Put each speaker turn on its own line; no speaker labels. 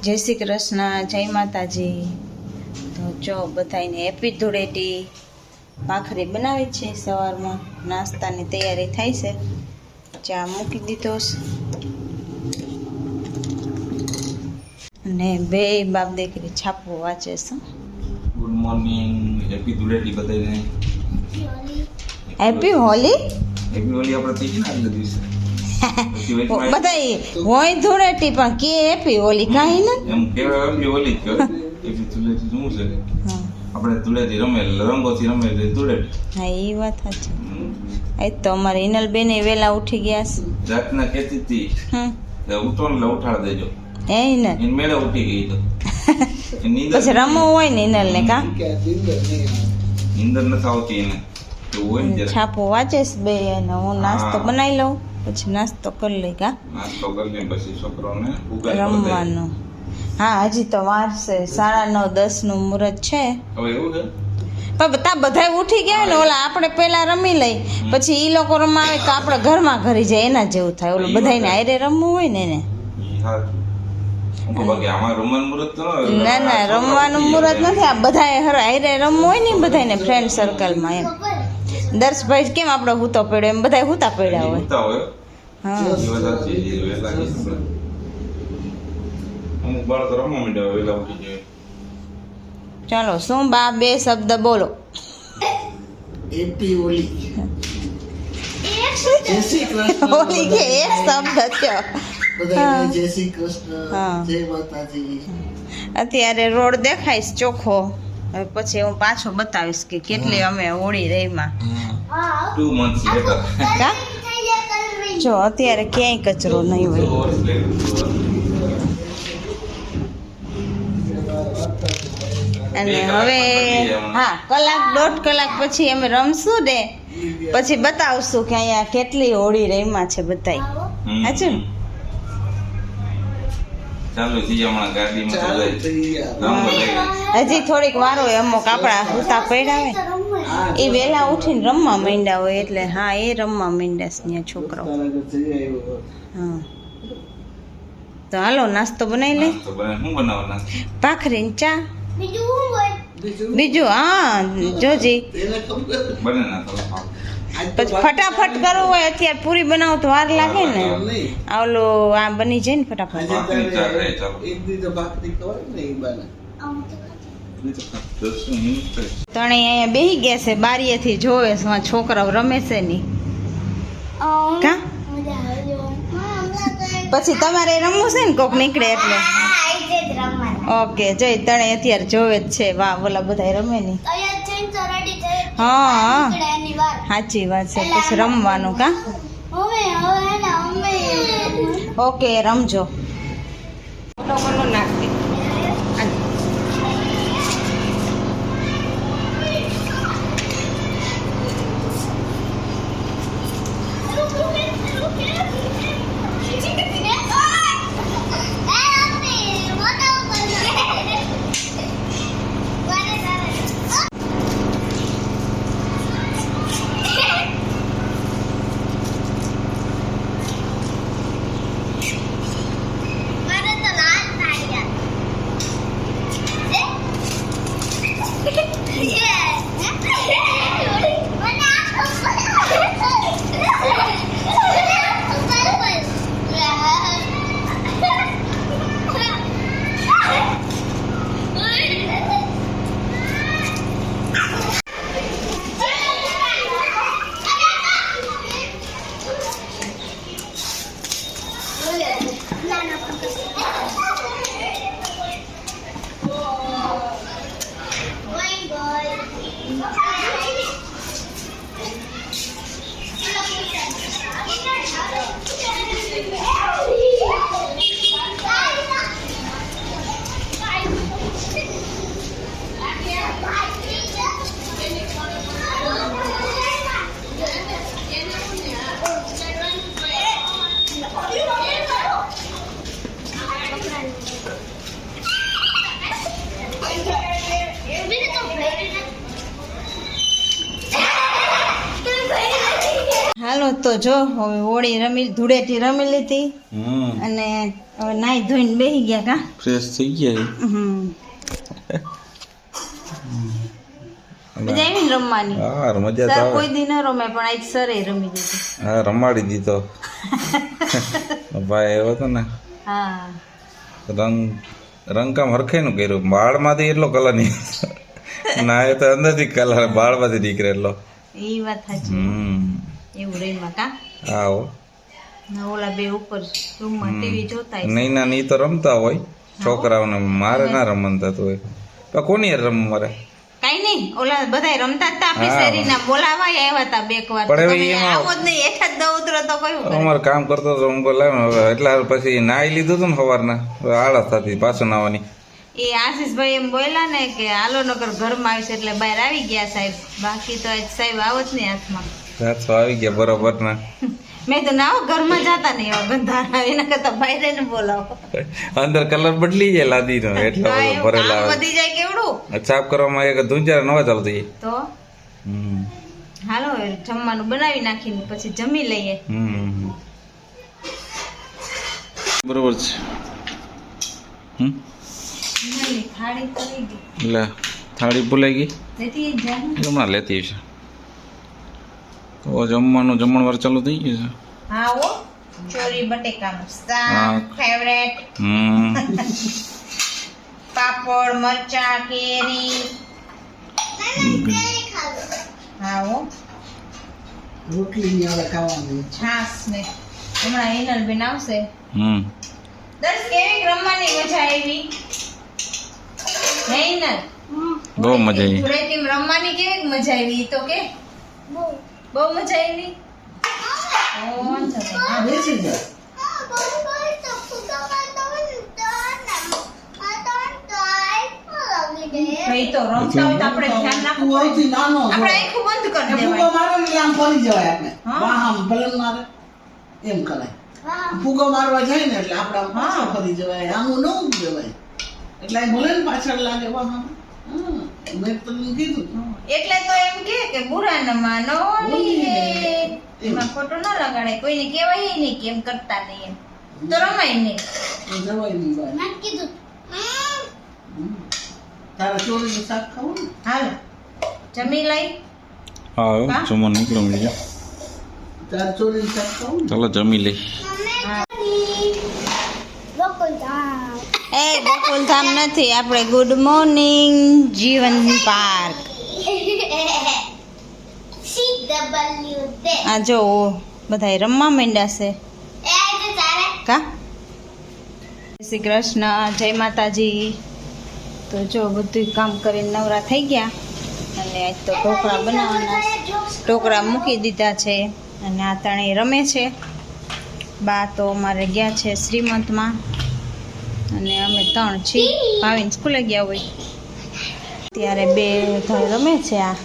જય શ્રી કૃષ્ણ, જય માતાજી. તો જો બધાને હેપી ધૂળેટી. ભાખરી બનાવી છે, સવારમાં નાસ્તાની તૈયારી થાય છે. ચા મૂકી દીધો છે અને બે બાપ દીકરી છાપો વાંચે છે.
ગુડ મોર્નિંગ, હેપી ધૂળેટી બધાને.
હેપી હોલી.
હેપી હોલી આપણે થઈ ગઈ ને આજના દિવસે.
બધાય હોય ધૂળેટી પણ કે હેપી હોલી કાંઈ ને
એમ કેવાય હેપી હોલી જ કહેવાય. હેપી ધૂળેટી શું છે? આપણે ધૂળેટી રમે રંગોથી રમે એટલે ધૂળેટી.
હા, એ વાત સાચી. એ તો અમારે હિનલબેન વેલા ઉઠી ગયા છે.
રાતના કહેતી હતી ઉઠો ને ઉઠાડ દેજો.
એ ને
એની મેળે ઉઠી ગઈ તો
પછી રમવું હોય ને હિનલને કા
નીંદર નથી આવતી એને એવું હોય ને
છાપો વાંચે છે બે અને હું નાસ્તો બનાવી લઉં પછી નાસ્તો કરી લઈ કા
નાસ્તો કરીને પછી છોકરાઓને
રમવાનું. હા, હજી તો વાર છે. 9:30-10 નું મુહૂર્ત છે.
હવે એવું છે
પણ બધા ઉઠી ગયા ને ઓલા આપણે પેલા રમી લઈ પછી ઈ લોકો રમાવે તો આપણે ઘરમાં ઘરી જાય એના જેવું થાય. ઓલું બધાને હારે રમવું હોય ને એને. ના ના, રમવાનું મુહૂર્ત નથી. આ બધા હારે રમવું હોય ને બધાને ફ્રેન્ડ સર્કલમાં એમ. દર્શભાઈ કેમ આપણે હૂતો પડ્યો એમ બધા હૂતા પડ્યા હોય. હા, ચાલો શું બા બે શબ્દ બોલો.
હેપી હોલી. જય શ્રી કૃષ્ણ.
હોલી કે એક શબ્દ થયો.
બધાને જય શ્રી કૃષ્ણ.
હા.
જય માતાજી.
અત્યારે રોડ દેખાય છે ચોખ્ખો. હવે પછી હું પાછો બતાવીશ કે કેટલી અમે હોળી રહીમાં.
2 months later.
કા જો અત્યારે ક્યાંય કચરો નહીં હોય. અને હવે હા, 1-1.5 કલાક પછી અમે રમશું ને પછી બતાવશું કે અહીંયા કેટલી હોળી રહીમાં છે બધાય. સાચું ને?
ચાલુ થઈ હમણાં ગાડીમાં
હજી થોડીક વાર હોય. અમુક આપણા હુતા પડ્યા હોય એ વહેલા ઉઠીને રમવા માંડ્યા હોય એટલે હા, એ રમવા માંડ્યા છે ત્યાં છોકરાઓ. હા, તો હાલો નાસ્તો બનાવી લે.
શું બનાવવાના
ભાખરી ને ચા. બીજું હા જોજી
બને ના તો
પછી ફટાફટ કરવું હોય અત્યારે પૂરી બનાવો તો વાર લાગે ને. ઓલું આ બની જાય ને ફટાફટ.
ભાખરી ચા ખાય ચાલો.
એક દી તો ભાખરી ખવાય ને એ બાને.
તણે અહીંયા બેહી ગયા છે બારીએથી જોવે છે આ છોકરાઓ રમે છે ની કા. પછી તમારે રમવું છે ને કોક નીકળે એટલે. ઓકે, જોઈ તણે અત્યારે જોવે જ છે. વાહ, ઓલા બધા રમે ની. હા, સાચી વાત છે. પછી રમવાનું કા. ઓકે, રમજો. નાખતી હાલો તો જો હવે હોળી રમી ધૂળેટી રમી લીધી અને હવે નાઈ ધોઈને બેસી ગયા કા
ફ્રેશ થઈ ગયા
મજા આવી ને રમવાની
હા મજા તો
સર
આવે
કોઈ દી ન રમે પણ આજ સરે રમી દીધું
હા રમાડી દીધો ભાઈ આવ્યો હતો ને
હા
રંગકામ હરખાઈનું કર્યું બાળમાંથી એટલો કલર નહીં ના એ તો અંદરથી કલર બાળમાંથી નીકળે એટલો
એ વાત સાચી એવું રહીમાં કા
હા હો
ઓલા બે ઉપર રૂમમાં ટીવી જોતા
નહીં ના નહીં તો રમતા હોય છોકરાઓને મારે ના રમવાનું થતું હોય તો કોની યાર રમ મારે
કઈ નહીં ઓલા બધા રમતા હતા આપણી શેરીના બોલાવા આવ્યા હતા બે વાર
પણ હવે
તમે
એમાં-
આવો જ નહીં એક જ દો ઉતરો તો કયું કરે?
અમારે કામ કરતો હતો હું બોલાવ્યો ને હવે એટલા પછી નાઈ લીધું હતું ને સવારના હવે આળસ થતી પાછું નાવાની
એ આશીષભાઈ એમ બોલ્યા ને કે હાલો નગર ઘરમાં આવીશ એટલે બહાર આવી ગયા સાહેબ બાકી તો આજ સાહેબ આવો જ નહીં હાથમાં
રાતો આવી ગયા બરોબર ના
મેં તો ના ઘરમાં જતા નહીં એવા ગંધારા એના કરતા બહાર ને બોલાવો
અંદર કલર બદલી જાય લાદીનો એટલો
હા,
બધો
એવું
ભરેલા
કામ
આવે
વધી જાય કેવડું
સાફ કરવામાં એક ધૂંચાર ન ચાલતી
તો હાલો હવે જમવાનું બનાવી નાખીને પછી જમી લઈએ
બરોબર છે
થાળી તો લઈ ગઈ
એટલે થાળી ભૂલાઈ ગઈ
લેતી જા
હમણાં લેતી છે તો જમવાનું જમણવાર ચાલુ થઈ ગયું છે
હા ઓ ચોરી બટેકાનું
હા.
શાક ફેવરેટ પાપડ મરચા કેરી હા ઓ
રોટલી ની હવે ખાવાની
છાસ ને હમણાં એનલ બેન આવશે
હમ
દસ કેવી રમવાની મજા આવી હે એનલ
બહુ મજા આવી
ધૂળેટીમાં રમવાની કેવી મજા આવી ઈ તો કે બહુ મજા આવી ઓ વાંધો નહીં. હા.
બેસી જા
ભાઈ તો રમતા હોય તો આપણે ધ્યાન રાખવું
તું
પડે.
સૌથી નાનો છો.
આપણે આંખો બંધ કરી
એ ફૂગો
દેવાય
મારે ને આમ ફરી જવાય આપણે
હા.
વાહ આમ ભલન મારે એમ કરાય ફૂગો મારવા જાય ને એટલે આપણે આમ પાછળ ફરી જવાય આમ ન ઊભું જવાય એટલે આ ભલે ને પાછળ લાગે વાહ આમ. મેં તમને કીધું
એટલે તો એમ કે બુરા ન માનો રે. એમાં ખોટું ન લગાડે કોઈને કહેવાય નહીં કે એમ કરતા નહીં એમ તો રમાય નહીં
એ જવાય નહીં ભાઈ તારા ચોરીનું શાક ખાવું ને
હાલો જમી લઈ
હા હવે
હા?
જમવાનું નીકળ્યું બીજા
તારા ચોરીનું શાક ખાવું ને
ચાલો જમી લઈ
એ ગોકુલધામ નથી આપણે ગુડ મોર્નિંગ જીવન પાર્ક આ જો બધાય રમવા માંડ્યા છે કા જય શ્રી કૃષ્ણ જય માતાજી તો જો બધું કામ કરીને નવરા થઈ ગયા અને આજ તો ઢોકળા બનાવવાના છે. ઢોકળા મૂકી દીધા છે અને આ ત્રણેય રમે છે બા તો અમારે ગયા છે શ્રીમંતમાં અને અમે ત્રણ છીએ ભાવિન સ્કૂલે ગયા હોય ત્યારે બે ભાઈ રમે છે આ